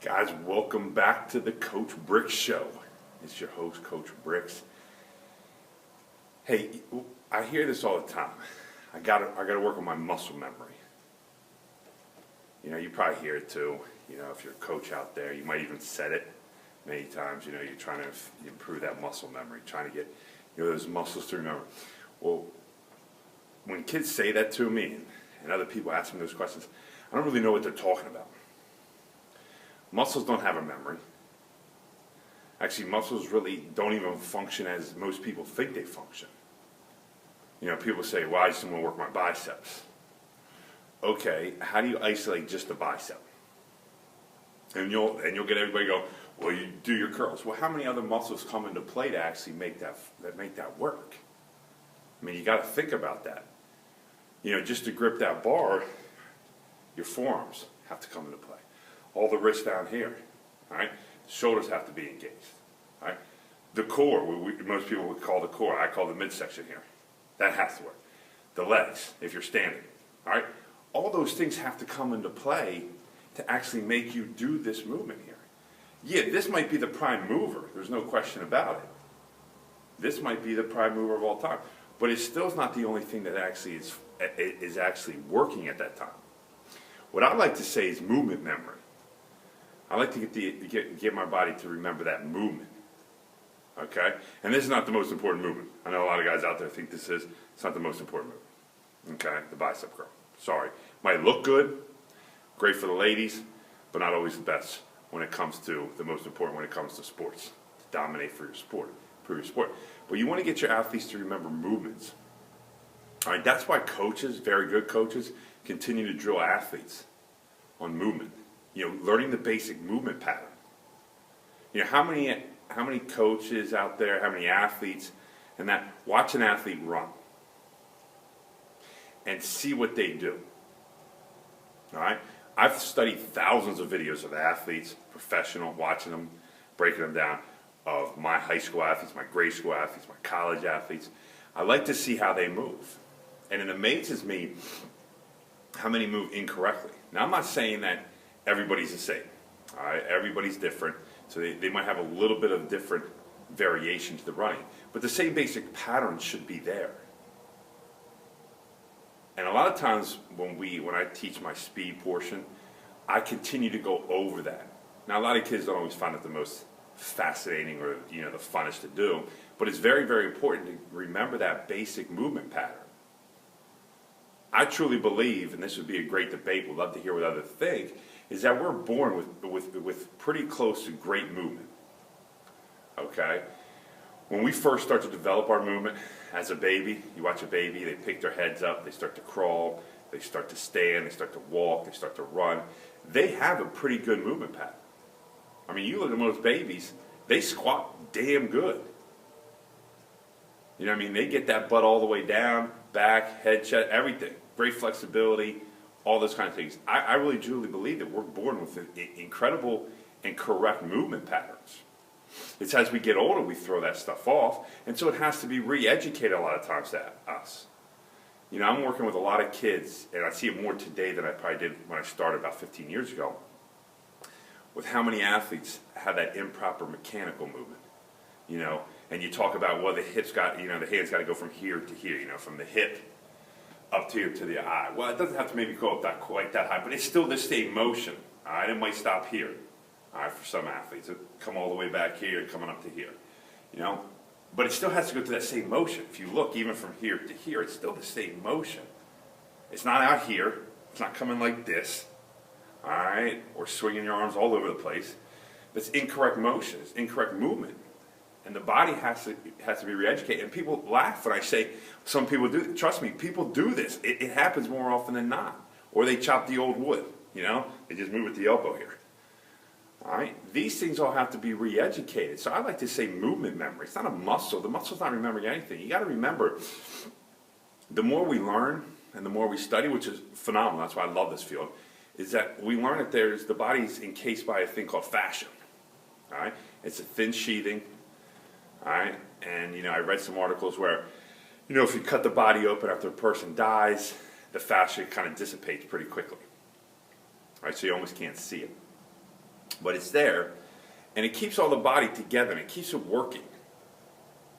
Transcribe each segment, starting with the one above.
Guys, welcome back to the Coach Brix Show. It's your host, Coach Brix. Hey, I hear this all the time. I gotta work on my muscle memory. You know, you probably hear it too. You know, if you're a coach out there, you might even said it many times. You know, you're trying to improve that muscle memory, trying to get, those muscles to remember. Well, when kids say that to me and other people ask me those questions, I don't really know what they're talking about. Muscles don't have a memory. Actually, muscles really don't even function as most people think they function. You know, people say, well, I just want to work my biceps. Okay, how do you isolate just the bicep? And you'll get everybody go, well, you do your curls. Well, how many other muscles come into play to actually make that work? I mean, you got to think about that. You know, just to grip that bar, your forearms have to come into play. All the wrists down here, all right? The shoulders have to be engaged, all right? The core, most people would call the core, I call the midsection here. That has to work. The legs, if you're standing, all right? All those things have to come into play to actually make you do this movement here. Yeah, this might be the prime mover. There's no question about it. This might be the prime mover of all time. But it still is not the only thing that actually is actually working at that time. What I like to say is movement memory. I like to get my body to remember that movement, okay? And this is not the most important movement. I know a lot of guys out there think this is. It's not the most important movement, okay? The bicep curl. Sorry. Might look good, great for the ladies, but not always the best when it comes to the most important when it comes to sports. To dominate for your sport, for your sport. But you want to get your athletes to remember movements. All right, that's why coaches, very good coaches, continue to drill athletes on movement. You know, learning the basic movement pattern. You know, how many coaches out there, how many athletes, and that watch an athlete run and see what they do. All right? I've studied thousands of videos of athletes, professional, watching them, breaking them down, of my high school athletes, my grade school athletes, my college athletes. I like to see how they move. And it amazes me how many move incorrectly. Now, I'm not saying that everybody's the same. All right? Everybody's different. So they might have a little bit of different variation to the running. But the same basic pattern should be there. And a lot of times when I teach my speed portion, I continue to go over that. Now, a lot of kids don't always find it the most fascinating or the funnest to do, but it's very, very important to remember that basic movement pattern. I truly believe, and this would be a great debate, we'd love to hear what others think, is that we're born with pretty close to great movement. Okay? When we first start to develop our movement as a baby, you watch a baby, they pick their heads up, they start to crawl, they start to stand, they start to walk, they start to run. They have a pretty good movement pattern. I mean, you look at most babies, they squat damn good. You know what I mean? They get that butt all the way down, back, head, chest, everything. Great flexibility, all those kind of things. I really truly believe that we're born with incredible and correct movement patterns. It's as we get older, we throw that stuff off, and so it has to be re-educated a lot of times to us. You know, I'm working with a lot of kids, and I see it more today than I probably did when I started about 15 years ago, with how many athletes have that improper mechanical movement. You know, and you talk about, well, the hips got, the hands got to go from here to here, from the hip up to the eye. Well, it doesn't have to maybe go up quite that high, but it's still the same motion. All right, it might stop here. All right, for some athletes, it come all the way back here and coming up to here. But it still has to go through that same motion. If you look even from here to here, it's still the same motion. It's not out here. It's not coming like this. All right, or swinging your arms all over the place. That's incorrect motion. It's incorrect movement. And the body has to be re-educated. And people laugh when I say some people do. Trust me, people do this. It happens more often than not. Or they chop the old wood. They just move with the elbow here. All right, these things all have to be re-educated. So I like to say movement memory. It's not a muscle. The muscle's not remembering anything. You got to remember, the more we learn and the more we study, which is phenomenal. That's why I love this field. Is that we learn that the body's encased by a thing called fascia. All right, it's a thin sheathing. All right, and I read some articles where, if you cut the body open after a person dies, the fascia kind of dissipates pretty quickly. All right, so you almost can't see it. but it's there, and it keeps all the body together, and it keeps it working.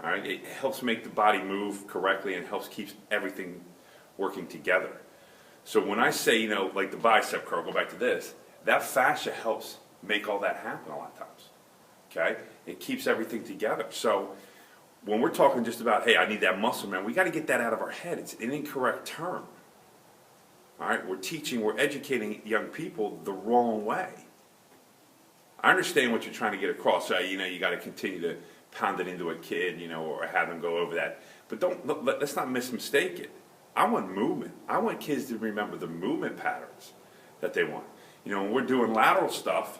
All right, it helps make the body move correctly, and helps keep everything working together. So when I say, you know, like the bicep curl, go back to this, that fascia helps make all that happen a lot of times. Okay, it keeps everything together. So when we're talking just about, hey, I need that muscle, man, we got to get that out of our head. It's an incorrect term. All right, we're educating young people the wrong way. I understand what you're trying to get across. So, you know, you got to continue to pound it into a kid, you know, or have them go over that. But let's not mistake it. I want movement. I want kids to remember the movement patterns that they want. You know, when we're doing lateral stuff,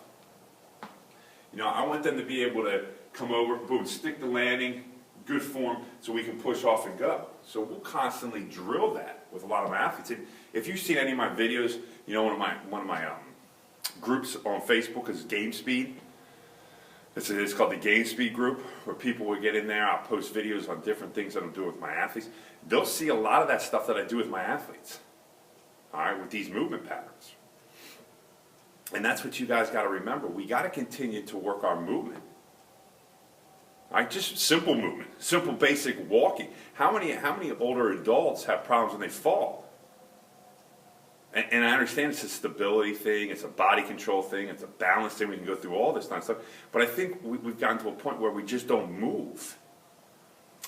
you know, I want them to be able to come over, boom, stick the landing, good form, so we can push off and go. So we'll constantly drill that with a lot of my athletes. And if you've seen any of my videos, you know, one of my groups on Facebook is Game Speed. It's called the Game Speed group, where people will get in there. I'll post videos on different things that I'm doing with my athletes. They'll see a lot of that stuff that I do with my athletes, all right, with these movement patterns. And that's what you guys got to remember. We got to continue to work our movement. All right, just simple movement, simple basic walking. How many older adults have problems when they fall? And I understand it's a stability thing, it's a body control thing, it's a balance thing. We can go through all this kind of stuff. But I think we've gotten to a point where we just don't move.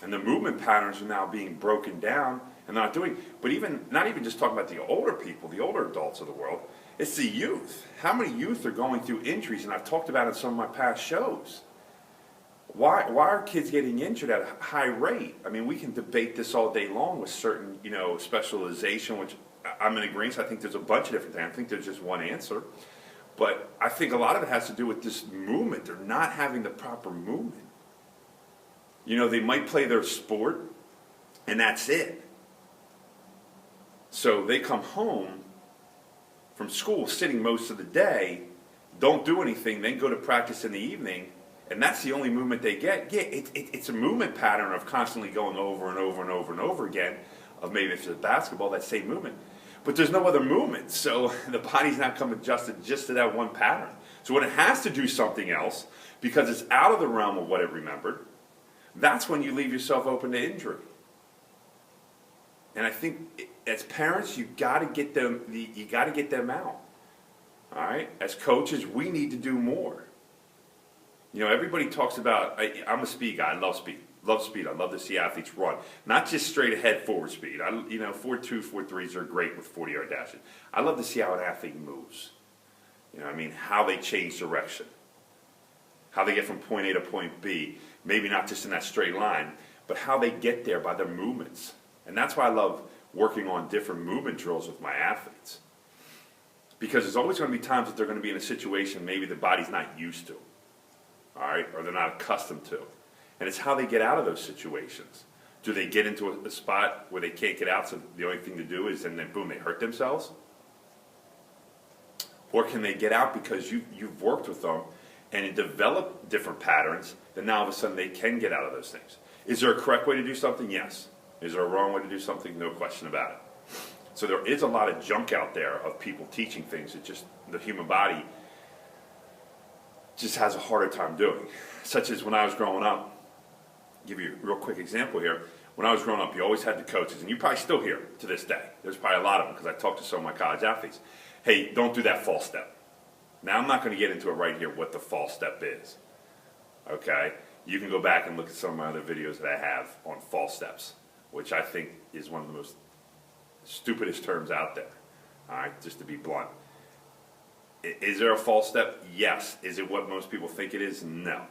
And the movement patterns are now being broken down and not doing. But not even just talking about the older people, the older adults of the world, it's the youth. How many youth are going through injuries? And I've talked about it in some of my past shows. Why are kids getting injured at a high rate? I mean, we can debate this all day long with certain, you know, specialization, which I'm in agreement. I think there's a bunch of different things. I think there's just one answer. But I think a lot of it has to do with this movement. They're not having the proper movement. You know, they might play their sport, and that's it. So they come home from school sitting most of the day, don't do anything, then go to practice in the evening, and that's the only movement they get. Yeah, it's a movement pattern of constantly going over and over and over and over again, of maybe if it's basketball, that same movement. But there's no other movement, so the body's not come adjusted just to that one pattern. So when it has to do something else, because it's out of the realm of what it remembered, that's when you leave yourself open to injury. And I think as parents, you got to get them. You got to get them out. All right. As coaches, we need to do more. You know, everybody talks about. I'm a speed guy. I love speed. Love speed. I love to see athletes run, not just straight ahead forward speed. 4.2, 4.3s are great with 40-yard dashes. I love to see how an athlete moves. You know, I mean, how they change direction, how they get from point A to point B. Maybe not just in that straight line, but how they get there by their movements. And that's why I love working on different movement drills with my athletes. Because there's always going to be times that they're going to be in a situation maybe the body's not used to, all right, or they're not accustomed to. And it's how they get out of those situations. Do they get into a spot where they can't get out, so the only thing to do is, and then boom, they hurt themselves? Or can they get out because you've worked with them and develop different patterns, then now all of a sudden they can get out of those things. Is there a correct way to do something? Yes. Is there a wrong way to do something? No question about it. So there is a lot of junk out there of people teaching things that just the human body just has a harder time doing. Such as when I was growing up, I'll give you a real quick example here. When I was growing up, you always had the coaches, and you probably still hear it to this day. There's probably a lot of them because I talked to some of my college athletes. Hey, don't do that false step. Now, I'm not going to get into it right here what the false step is. Okay? You can go back and look at some of my other videos that I have on false steps, which I think is one of the most stupidest terms out there. All right, just to be blunt. Is there a false step? Yes. Is it what most people think it is? No.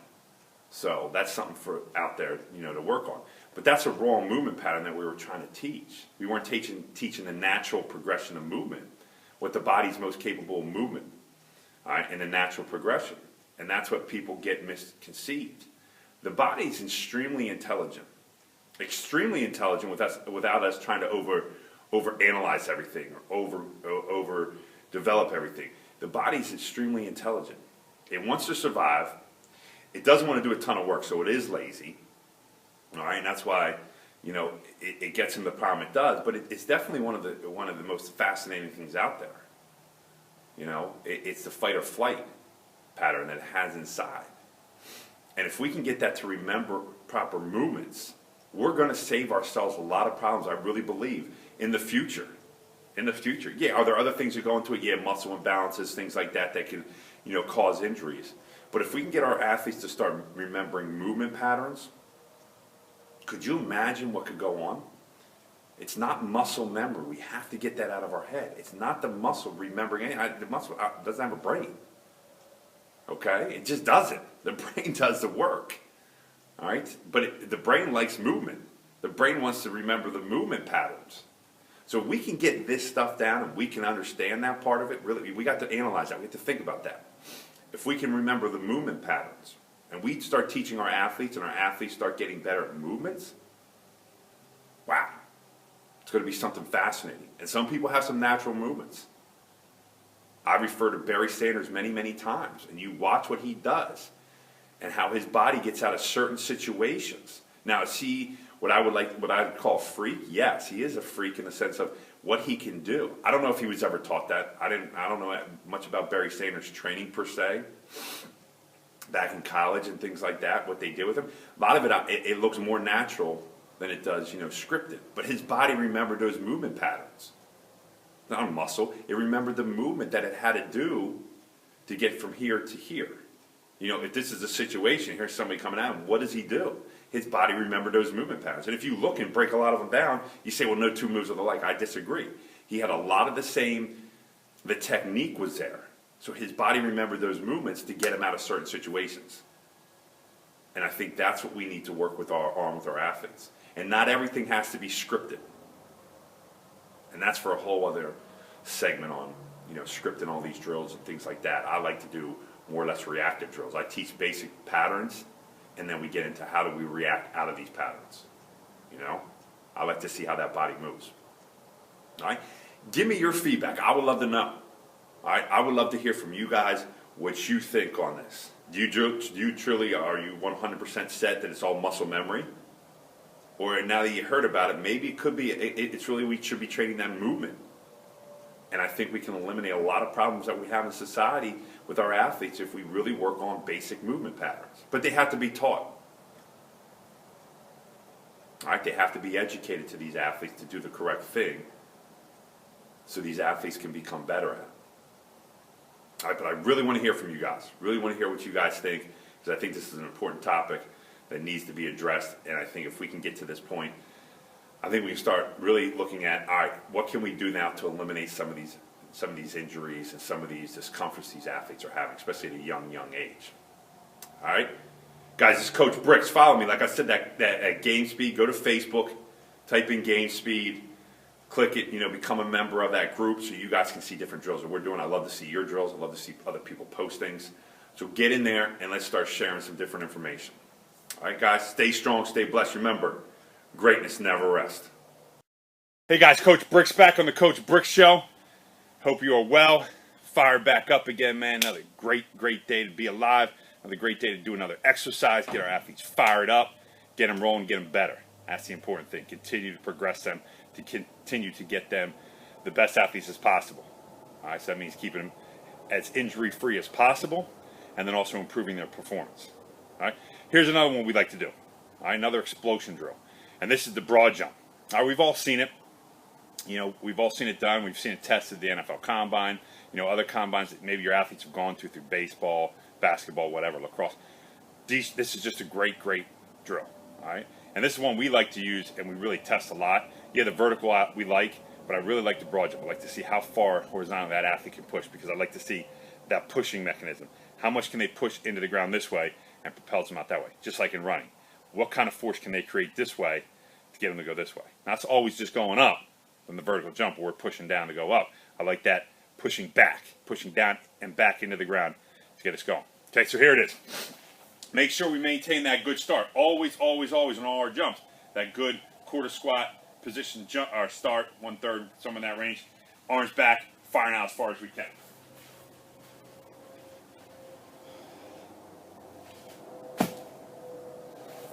So that's something for out there, you know, to work on. But that's a wrong movement pattern that we were trying to teach. We weren't teaching the natural progression of movement, what the body's most capable of movement, all right, and the natural progression. And that's what people get misconceived. The body's extremely intelligent without us trying to overanalyze everything or over develop everything. The body's extremely intelligent. It wants to survive. It doesn't want to do a ton of work, so it is lazy. All right, and that's why, you know, it gets in the problem it does. But it's definitely one of the most fascinating things out there. You know, it's the fight or flight. pattern that it has inside. And if we can get that to remember proper movements, we're going to save ourselves a lot of problems, I really believe, in the future. In the future. Yeah, are there other things that go into it? Yeah, muscle imbalances, things like that that can, cause injuries. But if we can get our athletes to start remembering movement patterns, could you imagine what could go on? It's not muscle memory. We have to get that out of our head. It's not the muscle remembering anything. The muscle doesn't have a brain. Okay? It just doesn't. The brain does the work. All right? But the brain likes movement. The brain wants to remember the movement patterns. So if we can get this stuff down and we can understand that part of it, really, we got to analyze that. We have to think about that. If we can remember the movement patterns and we start teaching our athletes and our athletes start getting better at movements, wow, it's going to be something fascinating. And some people have some natural movements. I refer to Barry Sanders many, many times, and you watch what he does and how his body gets out of certain situations. Now, is he what I'd call a freak? Yes, he is a freak in the sense of what he can do. I don't know if he was ever taught that. I don't know much about Barry Sanders' training per se, back in college and things like that, what they did with him. A lot of it looks more natural than it does, scripted. But his body remembered those movement patterns. Not a muscle. It remembered the movement that it had to do to get from here to here. If this is a situation, here's somebody coming out, what does he do? His body remembered those movement patterns. And if you look and break a lot of them down, you say, well, no two moves are alike. I disagree. He had a lot of the same, the technique was there. So his body remembered those movements to get him out of certain situations. And I think that's what we need to work with on with our athletes. And not everything has to be scripted. And that's for a whole other segment on, scripting all these drills and things like that. I like to do more or less reactive drills. I teach basic patterns, and then we get into how do we react out of these patterns. I like to see how that body moves. All right? Give me your feedback. I would love to know. All right? I would love to hear from you guys what you think on this. Are you 100% set that it's all muscle memory? Or now that you heard about it, maybe it could be, it's really we should be training that movement. And I think we can eliminate a lot of problems that we have in society with our athletes if we really work on basic movement patterns. But they have to be taught. All right, they have to be educated to these athletes to do the correct thing so these athletes can become better at it. All right, but I really want to hear from you guys. Really want to hear what you guys think, because I think this is an important topic that needs to be addressed. And I think if we can get to this point, I think we can start really looking at, all right, what can we do now to eliminate some of these injuries and some of these discomforts these athletes are having, especially at a young age. All right? Guys, this is Coach Brix. Follow me. Like I said, that at Game Speed, go to Facebook, type in Game Speed, click it, become a member of that group so you guys can see different drills that we're doing. I love to see your drills. I love to see other people post things. So get in there and let's start sharing some different information. All right, guys, stay strong, stay blessed. Remember, greatness never rests. Hey, guys, Coach Brix back on the Coach Brix Show. Hope you are well. Fired back up again, man. Another great day to be alive. Another great day to do another exercise, get our athletes fired up, get them rolling, get them better. That's the important thing. Continue to progress them, to continue to get them the best athletes as possible. All right, so that means keeping them as injury-free as possible and then also improving their performance. All right, here's another one we like to do. All right, another explosion drill. And this is the broad jump. All right, we've all seen it. We've all seen it done. We've seen it tested at the NFL Combine. Other combines that maybe your athletes have gone through baseball, basketball, whatever, lacrosse. This is just a great drill. All right, and this is one we like to use and we really test a lot. Yeah, the vertical we like, but I really like the broad jump. I like to see how far horizontal that athlete can push because I like to see that pushing mechanism. How much can they push into the ground this way and propels them out that way, just like in running. What kind of force can they create this way to get them to go this way? Now, it's always just going up from the vertical jump, or we're pushing down to go up. I like that pushing back, pushing down and back into the ground to get us going. Okay, so here it is. Make sure we maintain that good start. Always on all our jumps. That good quarter squat position jump, or start, 1/3, somewhere in that range. Arms back, firing out as far as we can.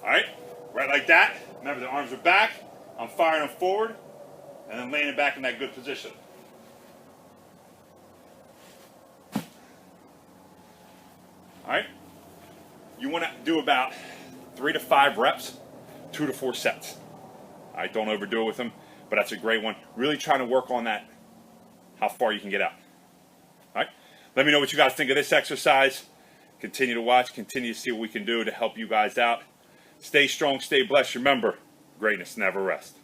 All right, right like that. Remember, the arms are back. I'm firing them forward, and then landing back in that good position. All right? You want to do about 3 to 5 reps, 2 to 4 sets. All right, don't overdo it with them, but that's a great one. Really trying to work on that, how far you can get out. All right? Let me know what you guys think of this exercise. Continue to watch, continue to see what we can do to help you guys out. Stay strong, stay blessed. Remember, greatness never rests.